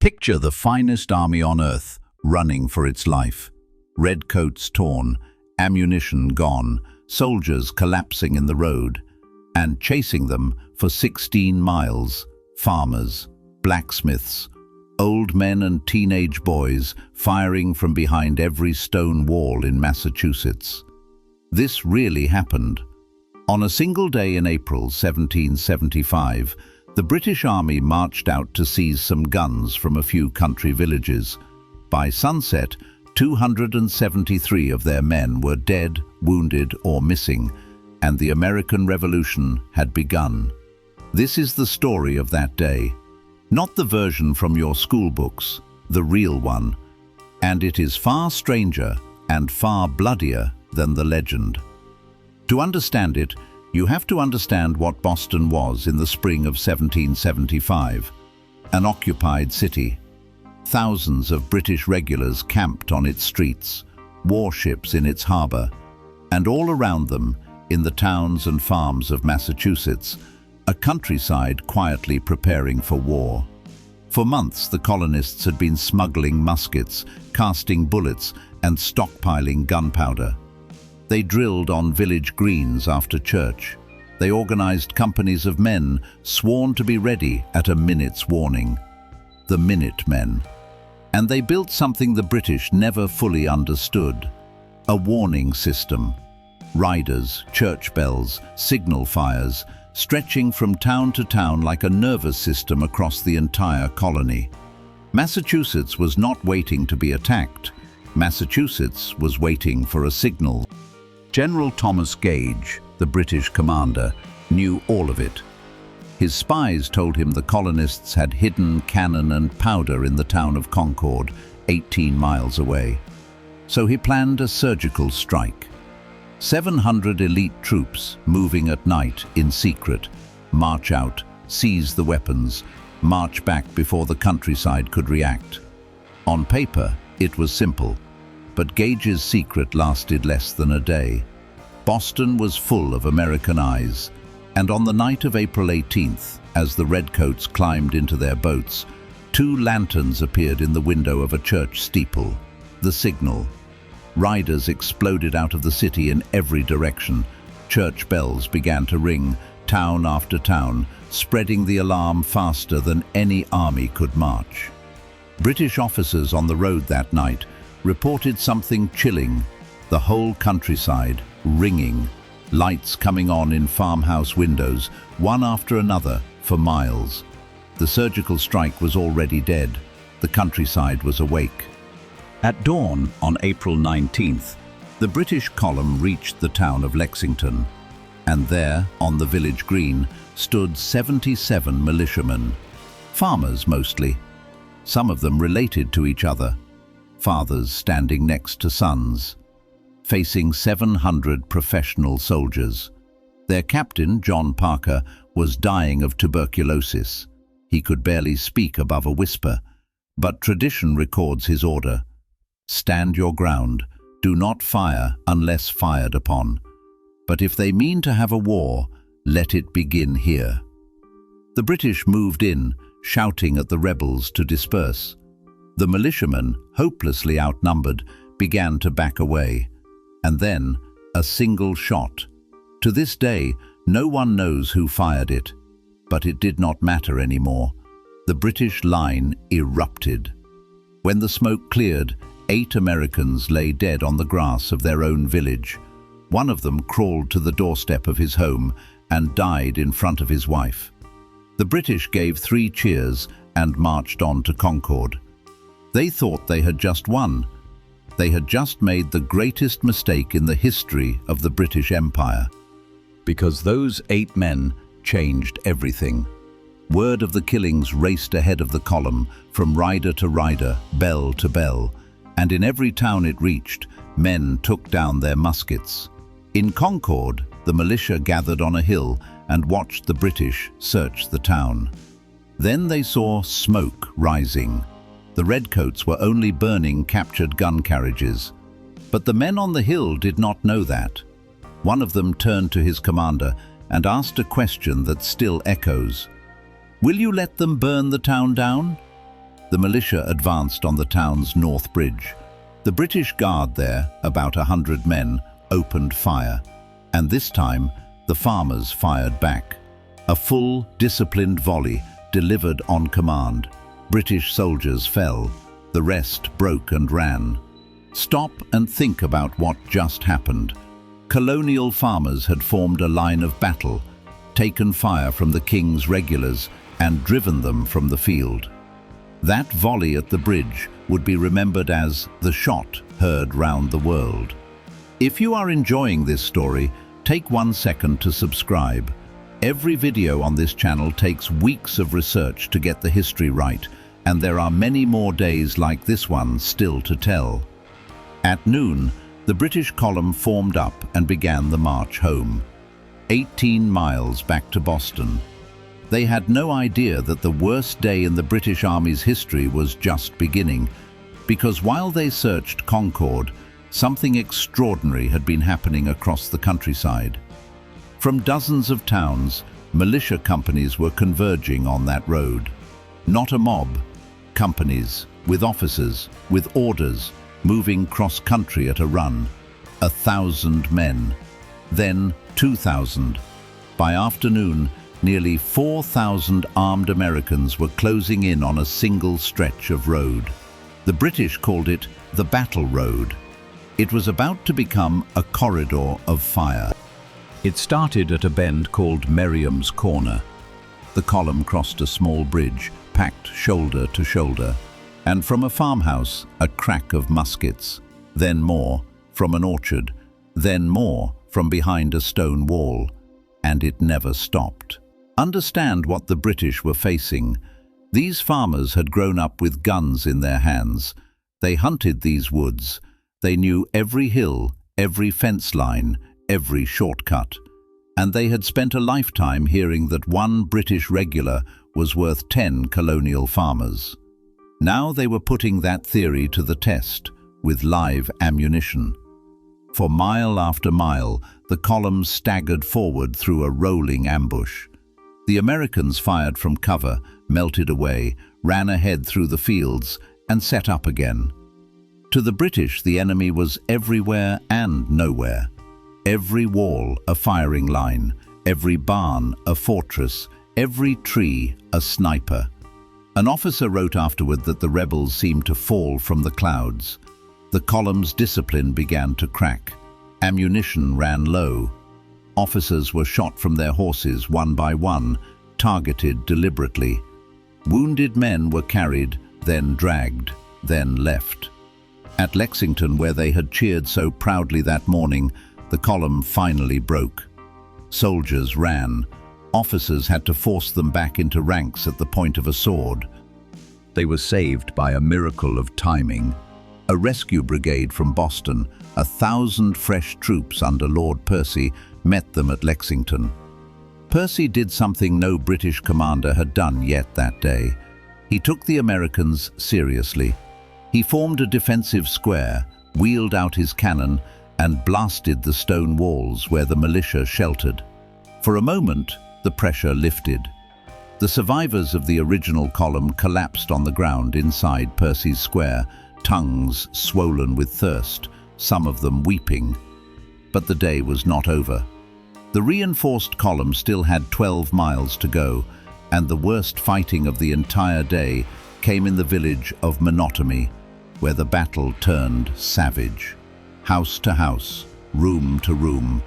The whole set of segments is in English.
Picture the finest army on earth, running for its life. Redcoats torn, ammunition gone, soldiers collapsing in the road, and chasing them for 16 miles, farmers, blacksmiths, old men and teenage boys firing from behind every stone wall in Massachusetts. This really happened. On a single day in April 1775, the British Army marched out to seize some guns from a few country villages. By sunset, 273 of their men were dead, wounded, or missing, and the American Revolution had begun. This is the story of that day. Not the version from your school books, the real one. And it is far stranger and far bloodier than the legend. To understand it, you have to understand what Boston was in the spring of 1775. An occupied city. Thousands of British regulars camped on its streets, warships in its harbor, and all around them, in the towns and farms of Massachusetts, a countryside quietly preparing for war. For months, the colonists had been smuggling muskets, casting bullets, and stockpiling gunpowder. They drilled on village greens after church. They organized companies of men sworn to be ready at a minute's warning. The Minutemen. And they built something the British never fully understood. A warning system. Riders, church bells, signal fires, stretching from town to town like a nervous system across the entire colony. Massachusetts was not waiting to be attacked. Massachusetts was waiting for a signal. General Gage, the British commander, knew all of it. His spies told him the colonists had hidden cannon and powder in the town of Concord, 18 miles away. So he planned a surgical strike. 700 elite troops, moving at night in secret, march out, seize the weapons, march back before the countryside could react. On paper, it was simple. But Gage's secret lasted less than a day. Boston was full of American eyes, and on the night of April 18th, as the redcoats climbed into their boats, 2 lanterns appeared in the window of a church steeple. The signal. Riders exploded out of the city in every direction. Church bells began to ring, town after town, spreading the alarm faster than any army could march. British officers on the road that night reported something chilling, the whole countryside ringing, lights coming on in farmhouse windows, one after another, for miles. The surgical strike was already dead. The countryside was awake. At dawn on April 19th, the British column reached the town of Lexington, and there, on the village green, stood 77 militiamen, farmers mostly, some of them related to each other. Fathers standing next to sons, facing 700 professional soldiers. Their captain, John Parker, was dying of tuberculosis. He could barely speak above a whisper, but tradition records his order. Stand your ground, do not fire unless fired upon. But if they mean to have a war, let it begin here. The British moved in, shouting at the rebels to disperse. The militiamen, hopelessly outnumbered, began to back away. And then, a single shot. To this day, no one knows who fired it, but it did not matter anymore. The British line erupted. When the smoke cleared, 8 Americans lay dead on the grass of their own village. One of them crawled to the doorstep of his home and died in front of his wife. The British gave 3 cheers and marched on to Concord. They thought they had just won. They had just made the greatest mistake in the history of the British Empire. Because those 8 men changed everything. Word of the killings raced ahead of the column, from rider to rider, bell to bell, and in every town it reached, men took down their muskets. In Concord, the militia gathered on a hill and watched the British search the town. Then they saw smoke rising. The redcoats were only burning captured gun carriages. But the men on the hill did not know that. One of them turned to his commander and asked a question that still echoes. "Will you let them burn the town down?" the militia advanced on the town's north bridge. The British guard there, about 100 men, opened fire, and this time the farmers fired back. A full, disciplined volley delivered on command. British soldiers fell. The rest broke and ran. Stop and think about what just happened. Colonial farmers had formed a line of battle, taken fire from the king's regulars, and driven them from the field. That volley at the bridge would be remembered as the shot heard round the world. If you are enjoying this story, take 1 second to subscribe. Every video on this channel takes weeks of research to get the history right, and there are many more days like this one still to tell. At noon, the British column formed up and began the march home. 18 miles back to Boston. They had no idea that the worst day in the British Army's history was just beginning, because while they searched Concord, something extraordinary had been happening across the countryside. From dozens of towns, militia companies were converging on that road. Not a mob, companies, with officers, with orders, moving cross-country at a run. 1,000 men, then 2,000. By afternoon, nearly 4,000 armed Americans were closing in on a single stretch of road. The British called it the Battle Road. It was about to become a corridor of fire. It started at a bend called Merriam's Corner. The column crossed a small bridge, packed shoulder to shoulder, and from a farmhouse, a crack of muskets, then more from an orchard, then more from behind a stone wall, and it never stopped. Understand what the British were facing. These farmers had grown up with guns in their hands. They hunted these woods. They knew every hill, every fence line, every shortcut. And they had spent a lifetime hearing that one British regular was worth 10 colonial farmers. Now they were putting that theory to the test with live ammunition. For mile after mile, the column staggered forward through a rolling ambush. The Americans fired from cover, melted away, ran ahead through the fields, and set up again. To the British, the enemy was everywhere and nowhere. Every wall a firing line, every barn a fortress, every tree a sniper. An officer wrote afterward that the rebels seemed to fall from the clouds. The column's discipline began to crack. Ammunition ran low. Officers were shot from their horses one by one, targeted deliberately. Wounded men were carried, then dragged, then left. At Lexington, where they had cheered so proudly that morning, the column finally broke. Soldiers ran. Officers had to force them back into ranks at the point of a sword. They were saved by a miracle of timing. A rescue brigade from Boston, 1,000 fresh troops under Lord Percy, met them at Lexington. Percy did something no British commander had done yet that day. He took the Americans seriously. He formed a defensive square, wheeled out his cannon, and blasted the stone walls where the militia sheltered. For a moment, the pressure lifted. The survivors of the original column collapsed on the ground inside Percy's square, tongues swollen with thirst, some of them weeping. But the day was not over. The reinforced column still had 12 miles to go, and the worst fighting of the entire day came in the village of Menotomy, where the battle turned savage. House to house, room to room,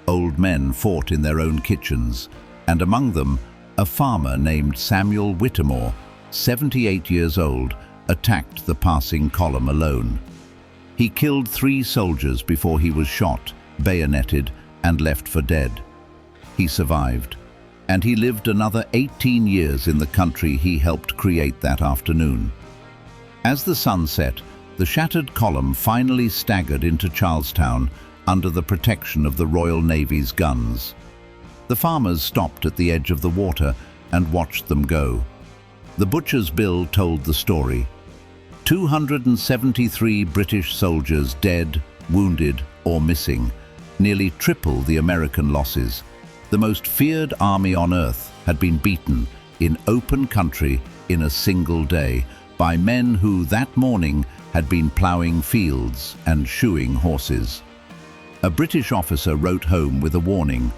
old men fought in their own kitchens, and among them, a farmer named Samuel Whittemore, 78 years old, attacked the passing column alone. He killed 3 soldiers before he was shot, bayoneted, and left for dead. He survived, and he lived another 18 years in the country he helped create that afternoon. As the sun set, the shattered column finally staggered into Charlestown under the protection of the Royal Navy's guns. The farmers stopped at the edge of the water and watched them go. The butcher's bill told the story. 273 British soldiers dead, wounded, or missing, nearly triple the American losses. The most feared army on earth had been beaten in open country in a single day, by men who that morning had been ploughing fields and shoeing horses. A British officer wrote home with a warning: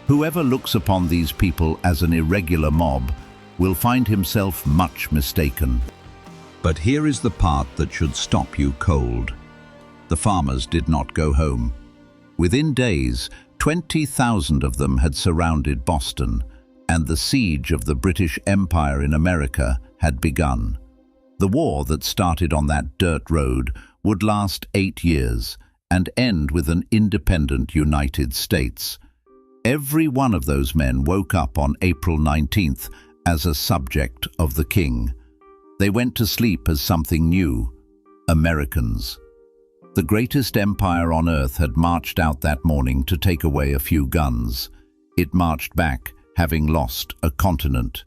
"Whoever looks upon these people as an irregular mob will find himself much mistaken." But here is the part that should stop you cold. The farmers did not go home. Within days, 20,000 of them had surrounded Boston, and the siege of the British Empire in America had begun. The war that started on that dirt road would last 8 years and end with an independent United States. Every one of those men woke up on April 19th as a subject of the king. They went to sleep as something new: Americans. The greatest empire on earth had marched out that morning to take away a few guns. It marched back, having lost a continent.